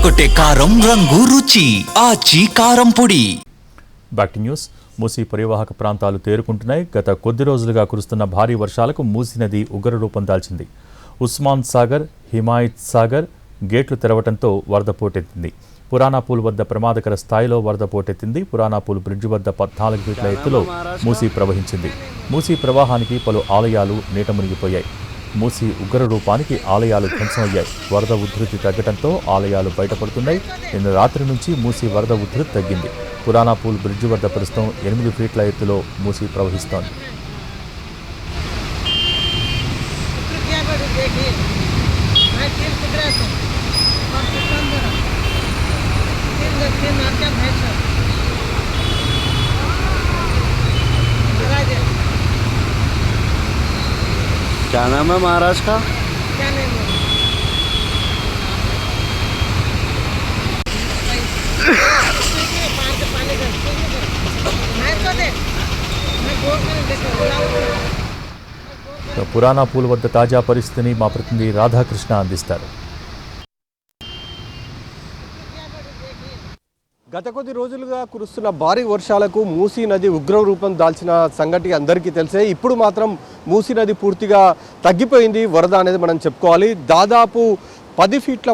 అదరగొట్టే కారం రంగు రుచి ఆచి కారం పొడి. Back to news. మూసీ పరివాహక ప్రాంతాలు తేరుకుంటున్నాయి. గత కొద్ది రోజులుగా కురుస్తున్న భారీ వర్షాలకు మూసీ నది ఉగ్ర రూపం దాల్చింది. ఉస్మాన్ సాగర్, హిమాయత్ సాగర్ గేట్లు తెరవడంతో వరద పోటెత్తింది. పురాణాపూల్ వద్ద ప్రమాదకర స్థాయిలో వరద పోటెత్తింది. పురాణాపూల్ బ్రిడ్జ్ వద్ద 14 ఫీట్ల ఎత్తులో మూసీ ప్రవహించింది. మూసీ ప్రవాహానికి పలు ఆలయాలు నీట మునిగిపోయాయి. మూసీ ఉగ్ర రూపానికి ఆలయాలు ధ్వంసమయ్యాయి. వరద ఉధృతి తగ్గడంతో ఆలయాలు బయటపడుతున్నాయి. నిన్న రాత్రి నుంచి మూసీ వరద ఉధృతి తగ్గింది. పురాణాపూల్ బ్రిడ్జ్ వద్ద ప్రస్తుతం 8 ఫీట్ల ఎత్తులో మూసీ ప్రవహిస్తోంది. क्या नाम है महाराज का? क्या नाम है? పురాణాపూల్ వద్ద తాజా పరిస్థితిని మా ప్రతినిధి రాధాకృష్ణ అందిస్తారు. గత కొద్ది రోజులుగా కురుస్తున్న భారీ వర్షాలకు మూసీ నది ఉగ్ర రూపం దాల్చిన సంగతి అందరికీ తెలిసే. ఇప్పుడు మాత్రం మూసీ నది పూర్తిగా తగ్గిపోయింది. వరద అనేది మనం చెప్పుకోవాలి. దాదాపు 10 ఫీట్ల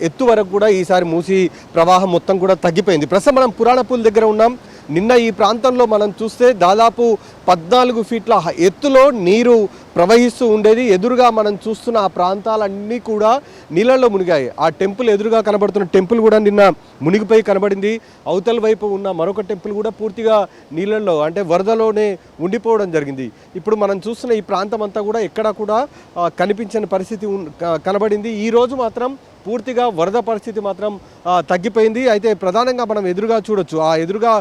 ఎత్తు వరకు కూడా ఈసారి మూసీ ప్రవాహం మొత్తం కూడా తగ్గిపోయింది. ప్రస్తుతం మనం పురాణపూల్ దగ్గర ఉన్నాం. నిన్న ఈ ప్రాంతంలో మనం చూస్తే దాదాపు 14 ఫీట్ల ఎత్తులో నీరు ప్రవహిస్తూ ఉండేది. ఎదురుగా మనం చూస్తున్న ఆ ప్రాంతాలన్నీ కూడా నీళ్ళల్లో మునిగాయి. ఆ టెంపుల్ ఎదురుగా కనబడుతున్న టెంపుల్ కూడా నిన్న మునిగిపోయి కనబడింది. అవతల వైపు ఉన్న మరొక టెంపుల్ కూడా పూర్తిగా నీళ్ళల్లో అంటే వరదలోనే ఉండిపోవడం జరిగింది. ఇప్పుడు మనం చూస్తున్న ఈ ప్రాంతం అంతా కూడా ఎక్కడా కూడా కనిపించని పరిస్థితి కనబడింది. ఈరోజు మాత్రం పూర్తిగా వరద పరిస్థితి మాత్రం తగ్గిపోయింది. అయితే ప్రధానంగా మనం ఎదురుగా చూడొచ్చు. ఆ ఎదురుగా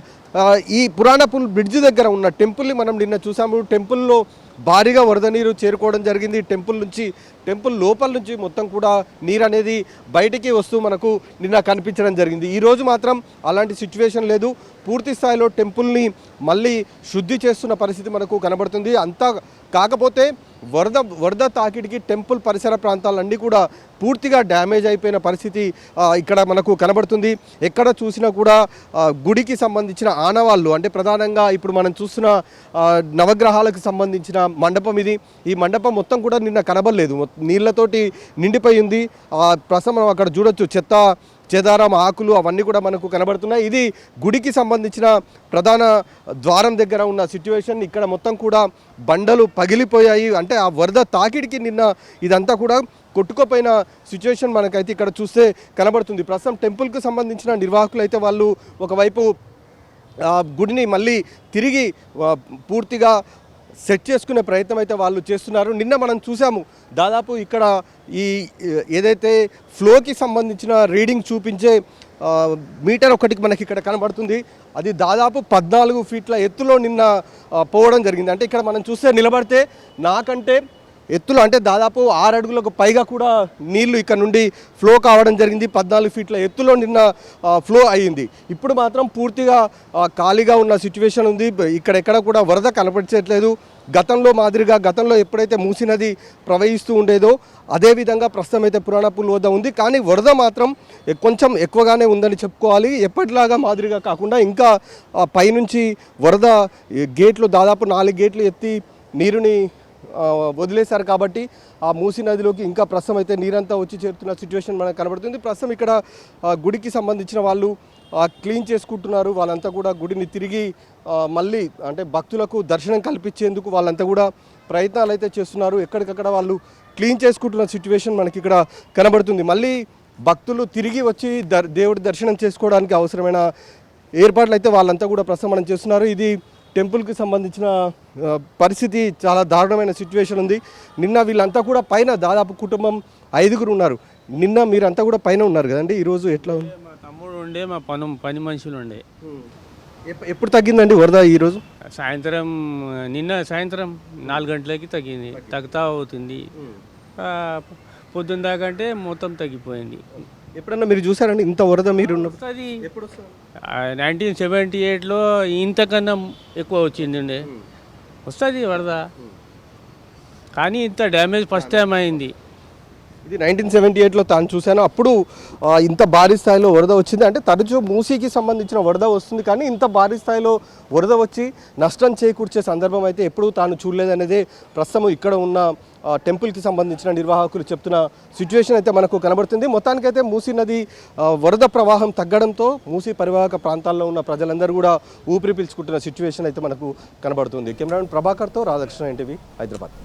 ఈ పురాణపూల్ బ్రిడ్జ్ దగ్గర ఉన్న టెంపుల్ని మనం నిన్న చూసాము. టెంపుల్లో భారీగా వరద నీరు చేరుకోవడం జరిగింది. టెంపుల్ లోపల నుంచి మొత్తం కూడా నీరు అనేది బయటికి వస్తూ మనకు నిన్న కనిపించడం జరిగింది. ఈరోజు మాత్రం అలాంటి సిచ్యువేషన్ లేదు. పూర్తి స్థాయిలో టెంపుల్ని మళ్ళీ శుద్ధి చేస్తున్న పరిస్థితి మనకు కనబడుతుంది. అంతా కాకపోతే వరద తాకిడికి టెంపుల్ పరిసర ప్రాంతాలన్నీ కూడా పూర్తిగా డ్యామేజ్ అయిపోయిన పరిస్థితి ఇక్కడ మనకు కనబడుతుంది. ఎక్కడ చూసినా కూడా గుడికి సంబంధించిన ఆనవాళ్ళు అంటే ప్రధానంగా ఇప్పుడు మనం చూస్తున్న నవగ్రహాలకు సంబంధించిన మండపం ఇది. ఈ మండపం మొత్తం కూడా నిన్న కనబడలేదు. నీళ్లతోటి నిండిపోయి ఉంది. ప్రస్తుతం మనం అక్కడ చూడొచ్చు చెదారం ఆకులు అవన్నీ కూడా మనకు కనబడుతున్నాయి. ఇది గుడికి సంబంధించిన ప్రధాన ద్వారం దగ్గర ఉన్న సిచ్యువేషన్. ఇక్కడ మొత్తం కూడా బండలు పగిలిపోయాయి. అంటే ఆ వరద తాకిడికి నిన్న ఇదంతా కూడా కొట్టుకుపోయిన సిచ్యువేషన్ మనకైతే ఇక్కడ చూస్తే కనబడుతుంది. ప్రస్తుతం టెంపుల్కి సంబంధించిన నిర్వాహకులు అయితే వాళ్ళు ఒకవైపు గుడిని మళ్ళీ తిరిగి పూర్తిగా సెట్ చేసుకునే ప్రయత్నం అయితే వాళ్ళు చేస్తున్నారు. నిన్న మనం చూసాము దాదాపు ఇక్కడ ఈ ఏదైతే ఫ్లోకి సంబంధించిన రీడింగ్ చూపించే మీటర్ ఒకటికి మనకి ఇక్కడ కనబడుతుంది. అది దాదాపు 14 ఫీట్ల ఎత్తులో నిన్న పోవడం జరిగింది. అంటే ఇక్కడ మనం చూస్తే నిలబడితే నాకంటే ఎత్తులో అంటే దాదాపు 6 అడుగులకు పైగా కూడా నీళ్లు ఇక్కడ నుండి ఫ్లో కావడం జరిగింది. 14 ఫీట్ల ఎత్తులో నిన్న ఫ్లో అయ్యింది. ఇప్పుడు మాత్రం పూర్తిగా ఖాళీగా ఉన్న సిచ్యువేషన్ ఉంది. ఇక్కడెక్కడ కూడా వరద కనపడట్లేదు. గతంలో ఎప్పుడైతే మూసీ నది ప్రవహిస్తూ ఉండేదో అదేవిధంగా ప్రస్తుతం అయితే పురాణపూల్ వద్ద ఉంది. కానీ వరద మాత్రం కొంచెం ఎక్కువగానే ఉందని చెప్పుకోవాలి. ఎప్పటిలాగా మాదిరిగా కాకుండా ఇంకా పైనుంచి వరద గేట్లు దాదాపు 4 గేట్లు ఎత్తి నీరుని వదిలేశారు. కాబట్టి ఆ మూసీ నదిలోకి ఇంకా ప్రస్తుతం అయితే నీరంతా వచ్చి చేరుతున్న సిచ్యువేషన్ మనకు కనబడుతుంది. ప్రస్తుతం ఇక్కడ గుడికి సంబంధించిన వాళ్ళు క్లీన్ చేసుకుంటున్నారు. వాళ్ళంతా కూడా గుడిని తిరిగి మళ్ళీ అంటే భక్తులకు దర్శనం కల్పించేందుకు వాళ్ళంతా కూడా ప్రయత్నాలు అయితే చేస్తున్నారు. ఎక్కడికక్కడ వాళ్ళు క్లీన్ చేసుకుంటున్న సిచ్యువేషన్ మనకి ఇక్కడ కనబడుతుంది. మళ్ళీ భక్తులు తిరిగి వచ్చి దేవుడి దర్శనం చేసుకోవడానికి అవసరమైన ఏర్పాట్లు అయితే వాళ్ళంతా కూడా ప్రస్తుతం మనం చేస్తున్నారు. ఇది టెంపుల్కి సంబంధించిన పరిస్థితి చాలా దారుణమైన సిచ్యువేషన్ ఉంది. నిన్న వీళ్ళంతా కూడా పైన దాదాపు కుటుంబం 5గురు ఉన్నారు. నిన్న మీరంతా కూడా పైన ఉన్నారు కదండి. ఈరోజు ఎట్లా ఉంది? మా తమ్ముడు ఉండే, మా పని మనుషులు ఉండే. ఎప్పుడు తగ్గిందండి వరద? ఈరోజు నిన్న సాయంత్రం 4 గంటలకి తగ్గింది. తగ్గుతా అవుతుంది. పొద్దున్న దాకంటే మొత్తం తగ్గిపోయింది. ఎప్పుడన్నా మీరు చూసారండి ఇంత వరద? మీరు 1978లో ఇంతకన్నా ఎక్కువ వచ్చింది. వస్తుంది వరద, కానీ ఇంత డ్యామేజ్ ఫస్ట్ టైం అయింది. ఇది 1978లో తాను చూశాను. అప్పుడు ఇంత భారీ స్థాయిలో వరద వచ్చింది. అంటే తరచూ మూసీకి సంబంధించిన వరద వస్తుంది, కానీ ఇంత భారీ స్థాయిలో వరద వచ్చి నష్టం చేకూర్చే సందర్భం అయితే ఎప్పుడూ తాను చూడలేదనేదే ప్రస్తుతం ఇక్కడ ఉన్న టెంపుల్కి సంబంధించిన నిర్వాహకులు చెప్తున్న సిచ్యువేషన్ అయితే మనకు కనబడుతుంది. మొత్తానికైతే మూసీ నది వరద ప్రవాహం తగ్గడంతో మూసీ పరివాహక ప్రాంతాల్లో ఉన్న ప్రజలందరూ కూడా ఊపిరి పీల్చుకుంటున్న సిచ్యువేషన్ అయితే మనకు కనబడుతుంది. కెమెరామెన్ ప్రభాకర్తో రాధాకృష్ణ, ఎన్టీవీ, హైదరాబాద్.